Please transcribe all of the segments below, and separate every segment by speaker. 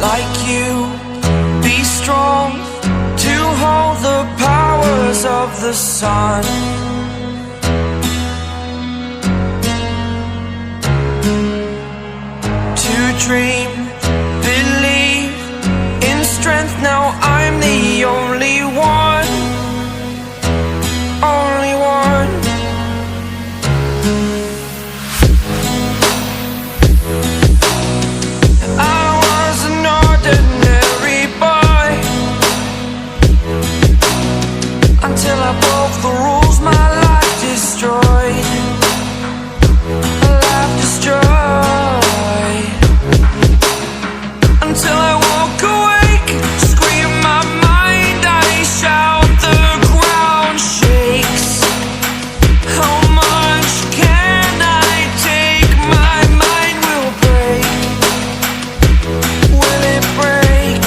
Speaker 1: like you, be strong to hold the powers of the sun. To dream, believe in strength. Now I'm the only one, only one. I was an ordinary boy until I broke the rules. My life destroyed, life destroyed. Until I woke awake, scream my mind, I shout, the ground shakes. How much can I take? My mind will break. Will it break?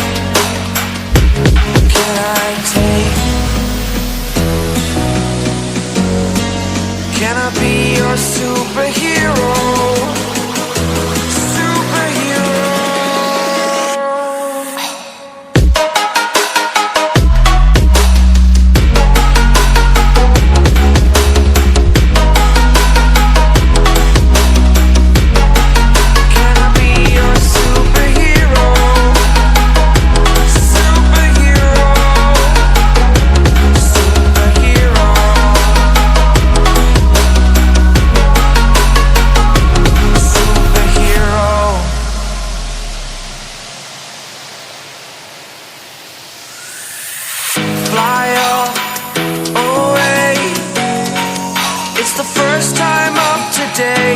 Speaker 1: Can I take? Can I be your superhero? Fly away. It's the first time of today.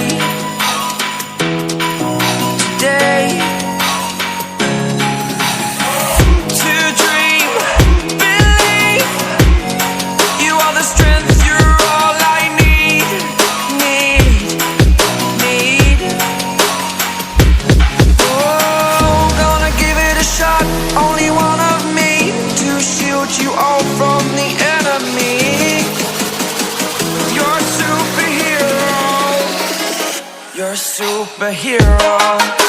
Speaker 1: Today. To dream, believe. You are the strength, you're all I need. Need. Oh, gonna give it a shot. Only one of me to shield you all from the enemy. You're a superhero. You're a superhero.